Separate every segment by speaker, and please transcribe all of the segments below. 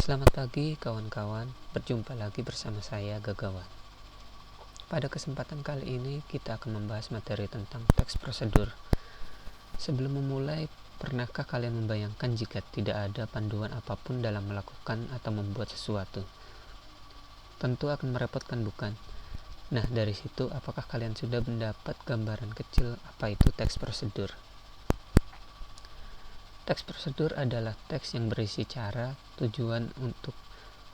Speaker 1: Selamat pagi kawan-kawan, berjumpa lagi bersama saya Gagawan. Pada kesempatan kali ini kita akan membahas materi tentang teks prosedur. Sebelum memulai, pernahkah kalian membayangkan jika tidak ada panduan apapun dalam melakukan atau membuat sesuatu? Tentu akan merepotkan, bukan? Nah, dari situ apakah kalian sudah mendapat gambaran kecil apa itu teks prosedur? Teks prosedur adalah teks yang berisi cara, tujuan untuk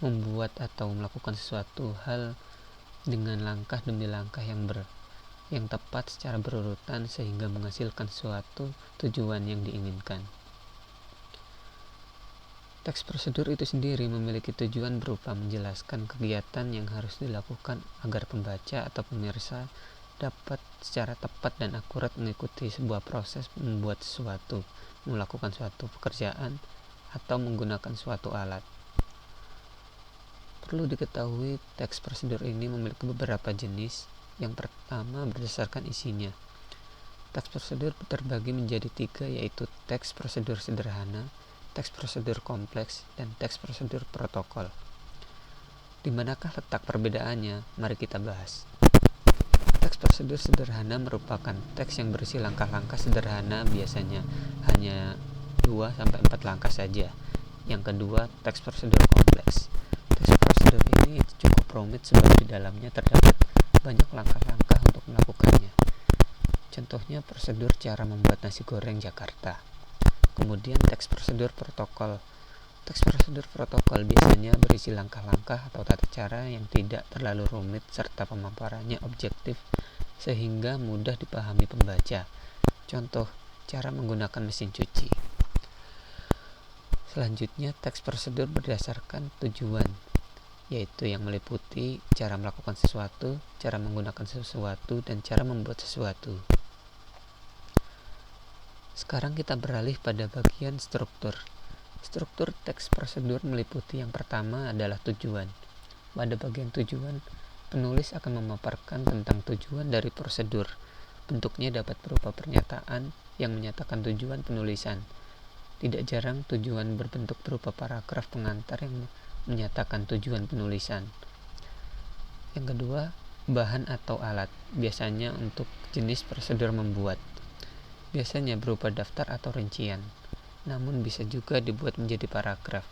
Speaker 1: membuat atau melakukan sesuatu hal dengan langkah demi langkah yang tepat secara berurutan sehingga menghasilkan suatu tujuan yang diinginkan. Teks prosedur itu sendiri memiliki tujuan berupa menjelaskan kegiatan yang harus dilakukan agar pembaca atau pemirsa dapat secara tepat dan akurat mengikuti sebuah proses membuat sesuatu, melakukan suatu pekerjaan, atau menggunakan suatu alat. Perlu diketahui, teks prosedur ini memiliki beberapa jenis. Yang pertama berdasarkan isinya. Teks prosedur terbagi menjadi 3, yaitu teks prosedur sederhana, teks prosedur kompleks, dan teks prosedur protokol. Di manakah letak perbedaannya? Mari kita bahas. Teks prosedur sederhana merupakan teks yang berisi langkah-langkah sederhana, biasanya hanya 2-4 langkah saja. Yang kedua, teks prosedur kompleks. Teks prosedur ini cukup rumit sebab di dalamnya terdapat banyak langkah-langkah untuk melakukannya. Contohnya prosedur cara membuat nasi goreng Jakarta. Kemudian teks prosedur protokol. Teks prosedur protokol biasanya berisi langkah-langkah atau tata cara yang tidak terlalu rumit serta pemaparannya objektif sehingga mudah dipahami pembaca. Contoh, cara menggunakan mesin cuci. Selanjutnya, teks prosedur berdasarkan tujuan, yaitu yang meliputi cara melakukan sesuatu, cara menggunakan sesuatu, dan cara membuat sesuatu. Sekarang kita beralih pada bagian struktur. Struktur teks prosedur meliputi yang pertama adalah tujuan. Pada bagian tujuan, penulis akan memaparkan tentang tujuan dari prosedur. Bentuknya dapat berupa pernyataan yang menyatakan tujuan penulisan. Tidak jarang tujuan berbentuk berupa paragraf pengantar yang menyatakan tujuan penulisan. Yang kedua, bahan atau alat, biasanya untuk jenis prosedur membuat. Biasanya berupa daftar atau rincian, namun bisa juga dibuat menjadi paragraf.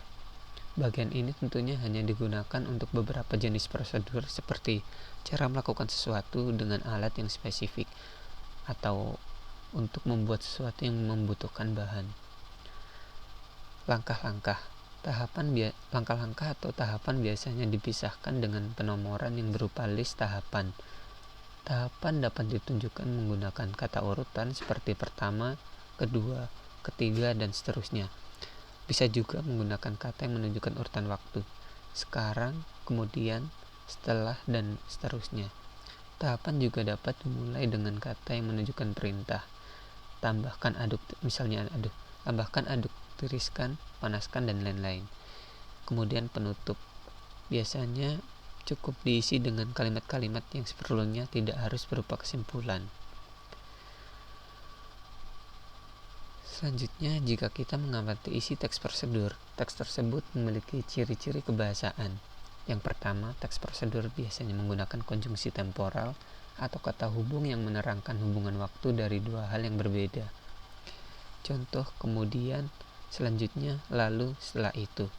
Speaker 1: Bagian ini tentunya hanya digunakan untuk beberapa jenis prosedur seperti cara melakukan sesuatu dengan alat yang spesifik atau untuk membuat sesuatu yang membutuhkan bahan. Langkah-langkah atau tahapan biasanya dipisahkan dengan penomoran yang berupa list tahapan. Tahapan dapat ditunjukkan menggunakan kata urutan seperti pertama, kedua, ketiga, dan seterusnya. Bisa juga menggunakan kata yang menunjukkan urutan waktu, sekarang, kemudian, setelah, dan seterusnya. Tahapan juga dapat dimulai dengan kata yang menunjukkan perintah. Tambahkan, aduk, tiriskan, panaskan, dan lain-lain. Kemudian penutup. Biasanya cukup diisi dengan kalimat-kalimat yang seperlunya, tidak harus berupa kesimpulan. Selanjutnya, jika kita mengamati isi teks prosedur, teks tersebut memiliki ciri-ciri kebahasaan. Yang pertama, teks prosedur biasanya menggunakan konjungsi temporal atau kata hubung yang menerangkan hubungan waktu dari dua hal yang berbeda. Contoh, kemudian, selanjutnya, lalu, setelah itu.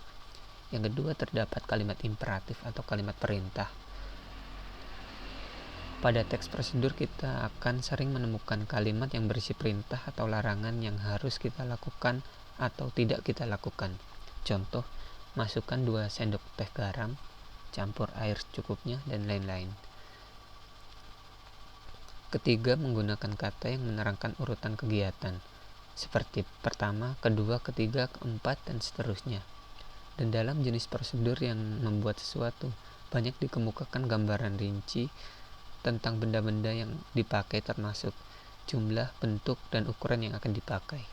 Speaker 1: Yang kedua, terdapat kalimat imperatif atau kalimat perintah. Pada teks prosedur kita akan sering menemukan kalimat yang berisi perintah atau larangan yang harus kita lakukan atau tidak kita lakukan. Contoh, masukkan 2 sendok teh garam, campur air secukupnya, dan lain-lain. Ketiga, menggunakan kata yang menerangkan urutan kegiatan, seperti pertama, kedua, ketiga, keempat, dan seterusnya. Dan dalam jenis prosedur yang membuat sesuatu, banyak dikemukakan gambaran rinci tentang benda-benda yang dipakai termasuk jumlah, bentuk, dan ukuran yang akan dipakai.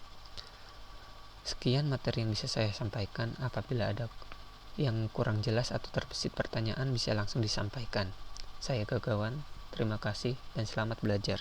Speaker 1: Sekian materi yang bisa saya sampaikan. Apabila ada yang kurang jelas atau terbesit pertanyaan bisa langsung disampaikan. Saya Gagawan, terima kasih dan selamat belajar.